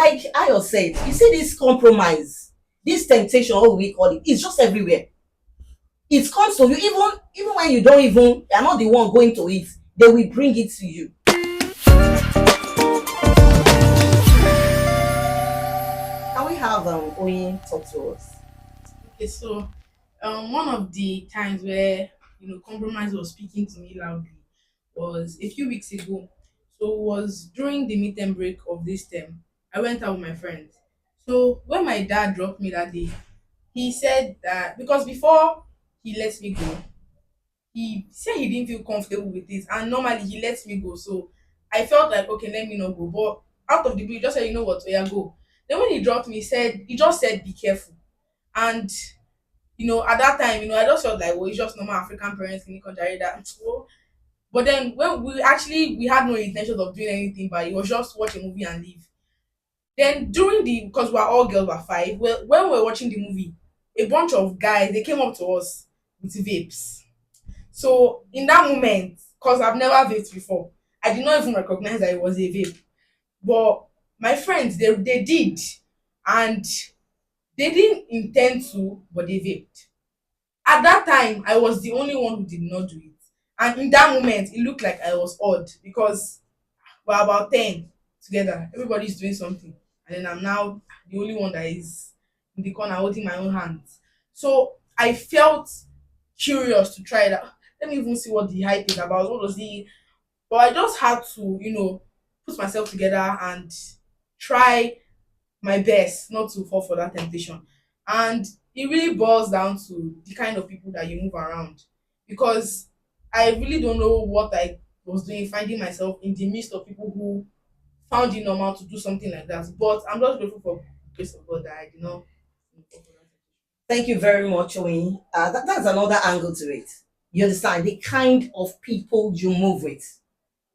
like Ayo said, you see this compromise, this temptation, what we call it, it's just everywhere. It comes to you even when you don't even, you're not the one going to it, they will bring it to you. Can we have Oyin talk to us? Okay, so one of the times where compromise was speaking to me loudly was a few weeks ago. So it was during the midterm break of this term. I went out with my friends. So when my dad dropped me that day, he said that because before he lets me go, he said he didn't feel comfortable with it, and normally he lets me go. So I felt like okay, let me not go. But out of the blue, he just said, you know what, oh yeah, go. Then when he dropped me, he just said, be careful. And at that time, I just felt like, well, it's just normal African parents in the country that. Well, but then when we had no intention of doing anything, but it was just watch a movie and leave. Then during because we're all girls, we're five. Well, when we were watching the movie, a bunch of guys they came up to us with vapes. So in that moment, because I've never vaped before, I did not even recognize that it was a vape. But my friends, they did, and they didn't intend to, but they vaped. At that time, I was the only one who did not do it. And in that moment, it looked like I was odd because we're about 10 together. Everybody's doing something. And then I'm now the only one that is in the corner holding my own hands. So I felt curious to try that. Let me even see what the hype is about. What was the. But I just had to, put myself together and try my best not to fall for that temptation. And it really boils down to the kind of people that you move around. Because I really don't know what I was doing, finding myself in the midst of people who found it normal to do something like that. But I'm just grateful for the grace of God that I did not fall for that. Thank you very much, Oyin. That's another angle to it. You understand the kind of people you move with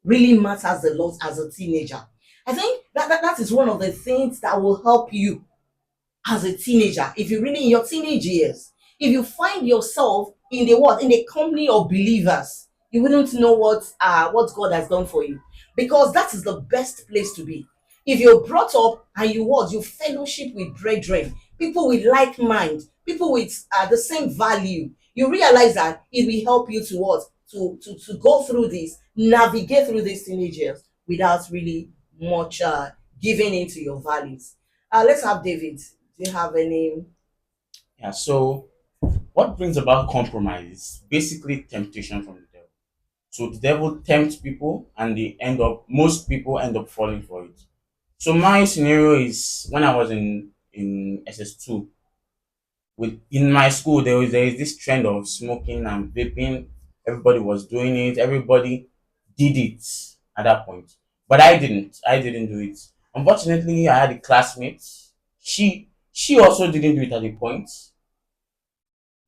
really matters a lot as a teenager. I think that is one of the things that will help you as a teenager. If you're really in your teenage years, if you find yourself in the what in the company of believers, you wouldn't know what God has done for you, because that is the best place to be. If you're brought up and you fellowship with brethren, people with like mind, people with the same value, you realize that it will help you to what to go through this, navigate through these teenage years without really much giving into your values. Let's have David. Do you have any? Yeah, so what brings about compromise is basically temptation from the devil. So the devil tempts people and most people end up falling for it. So my scenario is when I was in SS2. In my school there is this trend of smoking and vaping. Everybody was doing it. Everybody did it at that point, but I didn't do it. Unfortunately, I had a classmate. She also didn't do it at a point,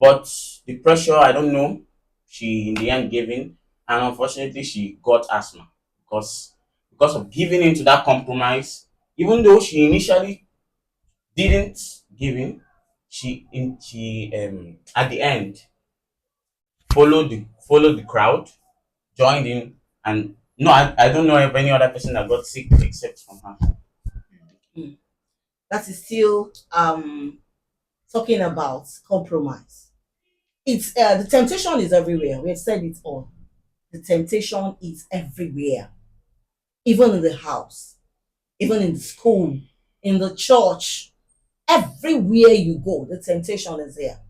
but the pressure, I don't know, she in the end gave in, and unfortunately she got asthma because of giving in to that compromise. Even though she initially didn't give in, she at the end followed the crowd, joined in, and no, I don't know of any other person that got sick except from her. Hmm. That is still talking about compromise. It's the temptation is everywhere. We have said it all. The temptation is everywhere, even in the house, even in the school, in the church. Everywhere you go, the temptation is there.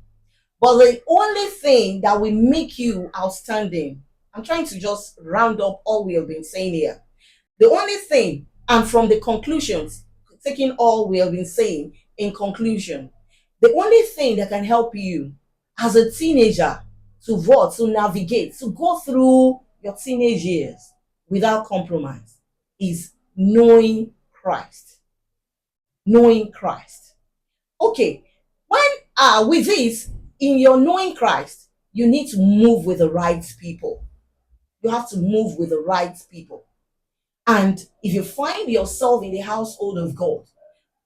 But the only thing that will make you outstanding, I'm trying to just round up all we have been saying here. The only thing, and from the conclusions, taking all we have been saying in conclusion, the only thing that can help you as a teenager to navigate, to go through your teenage years without compromise is knowing Christ. Knowing Christ. Okay, when with this, in your knowing Christ, you need to move with the right people. You have to move with the right people. And if you find yourself in the household of God,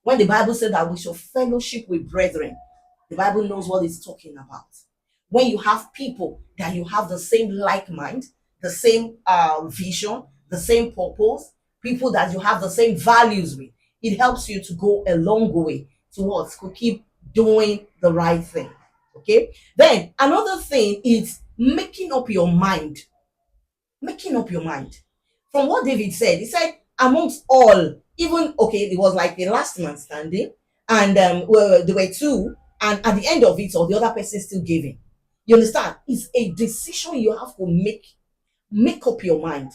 when the Bible said that we shall fellowship with brethren, the Bible knows what it's talking about. When you have people that you have the same like mind, the same vision, the same purpose, people that you have the same values with, it helps you to go a long way towards to keep doing the right thing. Okay. Then another thing is making up your mind. Making up your mind. From what David said, he said, amongst all, even okay, it was like the last man standing, and well, there were two, and at the end of it, or the other person still giving. You understand? It's a decision you have to make. Make up your mind.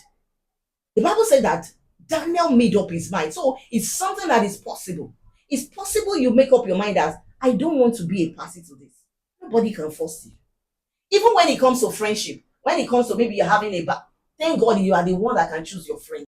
The Bible said that Daniel made up his mind. So it's something that is possible. It's possible you make up your mind that I don't want to be a party to this. Nobody can force you. Even when it comes to friendship, when it comes to maybe you're having a thank God you are the one that can choose your friend.